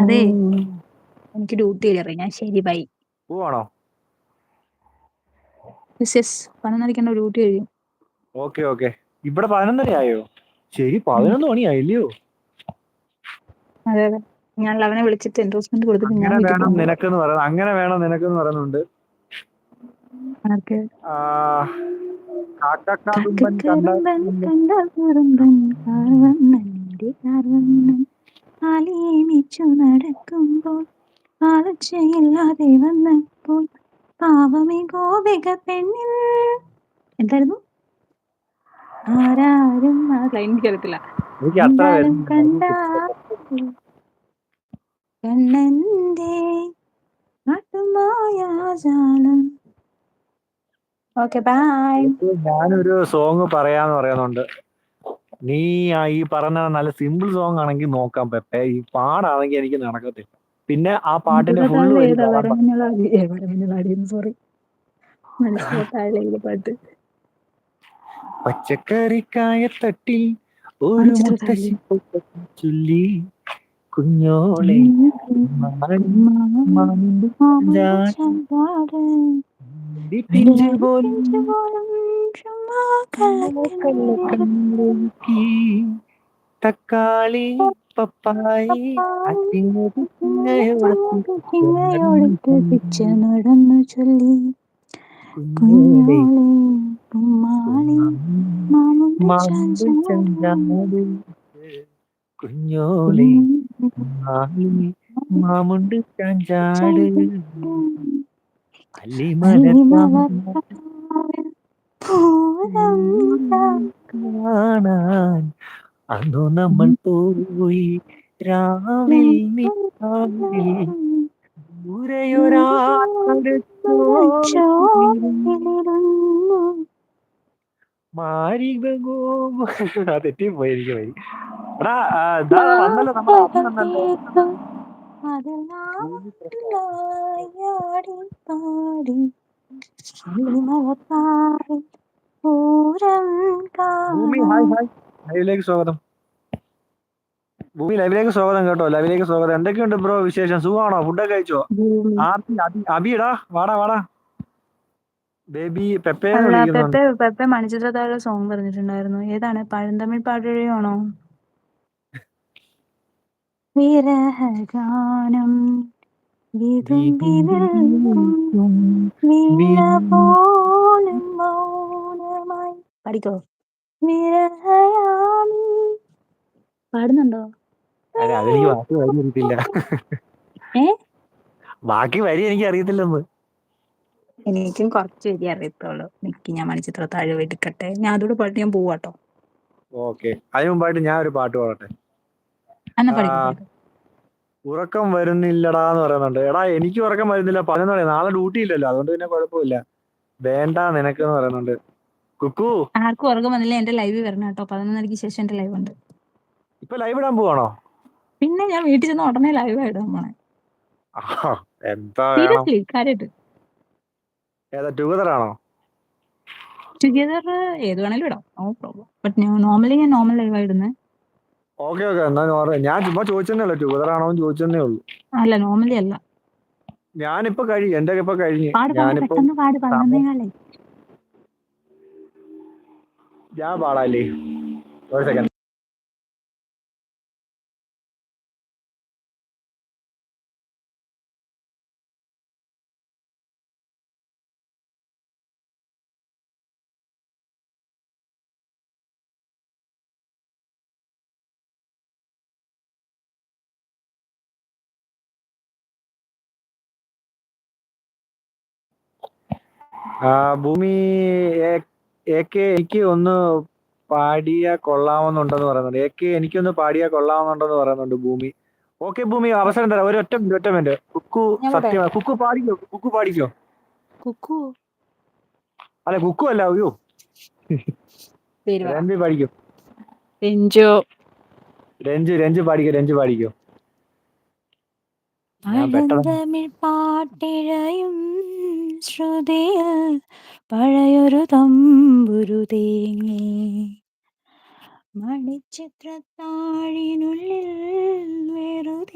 അതെ എനിക്ക് ഡ്യൂട്ടി അറിയാം. ഞാൻ ശരി ബൈ. പോവാണോ? യെസ് 11:30 ഡ്യൂട്ടി കഴിയും. Okay okay. ഇവിടെ 11:30 ആയോ? ശരി 11 മണിയായില്ലയോ? അതെ അതെ ഞാൻ അവനെ വിളിച്ചിട്ട് എൻഡോഴ്സ്മെന്റ് കൊടുത്തിട്ട് ഞാൻ അങ്ങനെ വീട്ടിൽ വേണം പോകും. നിനക്കെന്ന് പറയുന്നത്, അങ്ങനെ വേണം നിനക്കെന്ന് പറയുന്നുണ്ട്. ആർക്ക്? കാക്കക്കാതുമ്പൻ കാക്കക്കറുമ്പൻ കണ്ടാകുറുമ്പൻ കാർവണ്ണന്റെ കാർവണ്ണൻ ആലിയേമിച്ചു നടക്കുമ്പോൾ ആലച്ചയില്ലാതെ വന്നപ്പോൾ പാവമേ ഗോപിക പെണ്ണിൽ എന്തായിരുന്നു? ആരാരും ആ ലൈൻ കേൾത്തില്ല. എനിക്ക് അത്ര കണ്ടാലും വരുന്നില്ല. കണ്ടാലും കണ്ണന്റെ നാട്ടുമായാജാലം. Okay bye. ഞാനൊരു സോങ് പറയാന്ന് പറയുന്നുണ്ട്. നീ ഈ പറഞ്ഞ നല്ല സിമ്പിൾ സോങ് ആണെങ്കിൽ നോക്കാം പെപ്പെ. ഈ പാടാണെങ്കിൽ എനിക്ക് നടക്കത്തില്ല. പിന്നെ ആ പാട്ടിന്റെ ഫുള്ള് വരി പാടാൻ സോറി മനസ്സിലെ പാട്ട്. പച്ചക്കറിക്കായത്തട്ടിൽ ഒരു മുത്തശ്ശി ചൊല്ലി കുഞ്ഞോളെ പിഞ്ചു പോലും കള്ളക്കണ്ണൊഴുക്കി തക്കാളി പപ്പായി ചിങ്ങയോടത്ത് പിച്ച നടന്നു ചൊല്ലി കുഞ്ഞോളെ കുമ്മാളി മാമുണ്ട് ചാഞ്ചാട് കുഞ്ഞോളെ മാമുണ്ട് ചാഞ്ചാട് കാണാൻ അന്നു നമ്മൾ പോയി രാവിൽ തെറ്റിപ്പോയി എനിക്ക് വരി. എടാ വന്നല്ലോ നമ്മുടെ അഭി വന്നല്ലോ. ഭൂമി ഹായ് ഹായ്, ലൈവിലേക്ക് സ്വാഗതം. ഭൂമി ലൈവിലേക്ക് സ്വാഗതം കേട്ടോ, ലൈവിലേക്ക് സ്വാഗതം. എന്തൊക്കെയുണ്ട് ബ്രോ വിശേഷം? സുഖമാണോ? ഫുഡൊക്കെ കഴിച്ചോ? അബിടാ വാടാ വാടാ ബേബി പെപ്പേന്ന് വിളിക്കുന്നുണ്ട്. പെപ്പെ മണിച്ചിത്രത്താഴെ സോങ് പറഞ്ഞിട്ടുണ്ടായിരുന്നു. ഏതാണ്? പഴന്തമിഴ് പാടുകയാണോ? വിരഹഗാനം വിതുമ്പി നിൽക്കും വീണ പോലും മൗനമായി. പഠിക്കോ? വിരഹയാമി പാടുന്നുണ്ടോ? അല്ല അതെനിക്ക് ബാക്കി വരി അറിയത്തില്ല. ബാക്കി വരി എനിക്ക് അറിയത്തില്ലെന്ന്. എനിക്കും കുറച്ച് വരി അറിയത്തുള്ളൂ. എനിക്ക് ഞാൻ മണിച്ചിത്രത്താഴെ എടുക്കട്ടെ. ഞാൻ അതോട് പാട്ട് ഞാൻ പോവാട്ടോ. ഓക്കെ, അതിന് മുമ്പായിട്ട് ഞാൻ ഒരു പാട്ട് പാടട്ടെ. എന്നാ പഠിക്കും. ഉറക്കം വരുന്നില്ലടാന്ന് പറയുന്നുണ്ട്. എടാ എനിക്ക് ഉറക്കം വരുന്നില്ല. 11 മണി, നാളെ ഡ്യൂട്ടി ഇല്ലല്ലോ, അതുകൊണ്ട് പിന്നെ കുഴപ്പമില്ല. വേണ്ട നിനക്കെന്ന് പറയുന്നുണ്ട്. കുക്കു ആർക്കും ഉറക്കം വന്നില്ല. എന്റെ ലൈവ് വരണം കേട്ടോ. 11:30 ശേഷം എന്റെ ലൈവ് ഉണ്ട്. ഇപ്പൊ ലൈവ് ഇടാൻ പോവാണോ? പിന്നെ ഞാൻ വീട്ടിൽ ചെന്ന് ഉടനെ ലൈവ് ഇടാൻ പോണേ. എന്താ സീരിയസ്ലി കാര്യമായിട്ട്. ഏതാ ടുഗദർ ആണോ? ടുഗദർ ഏത് വേണേലും ഇടാം, നോ പ്രോബ്ലം. ബട്ട് നോർമലി ഞാൻ നോർമൽ ലൈവ് ഇടുന്നത്. ഓക്കെ ഓക്കെ, എന്നാ ഞാൻ ചുമ്മാ ചോദിച്ചതേ ഉള്ളൂ, ടുഗദർ ആണോ എന്ന് ചോദിച്ചതേ ഉള്ളൂ. അല്ല നോർമലി അല്ല. ഞാനിപ്പോ കഴിഞ്ഞു, എന്റെ ഇപ്പൊ കഴിഞ്ഞു. ഞാനിപ്പോ പെട്ടെന്ന് പാട്. 11:15. ഞാൻ പാടാല്ലേ? ഒരു സെക്കൻഡ്. ഭൂമി എനിക്ക് ഒന്ന് പാടിയാ കൊള്ളാവുന്നുണ്ടെന്ന് പറയുന്നുണ്ട്. എനിക്കൊന്ന് പാടിയാ കൊള്ളാവുന്നുണ്ടെന്ന് പറയുന്നുണ്ട് ഭൂമി. ഓക്കെ ഭൂമി, അവസരം തരാം. ഒറ്റ മിനിറ്റ്. കുക്കു സത്യം, കുക്കു പാടിക്കോ, കുക്കു പാടിക്കോ. കുക്കു അല്ല കുക്കു അല്ല, അയ്യോ രഞ്ജി പാടിക്കോ. രഞ്ജു പാടിക്കോ. പഴന്തമിഴ് പാട്ടിഴയും ശ്രുതിയിൽ പഴയൊരു തമ്പുരു തേങ്ങി മണിച്ചിത്രത്താഴിനുള്ളിൽ വെറുതെ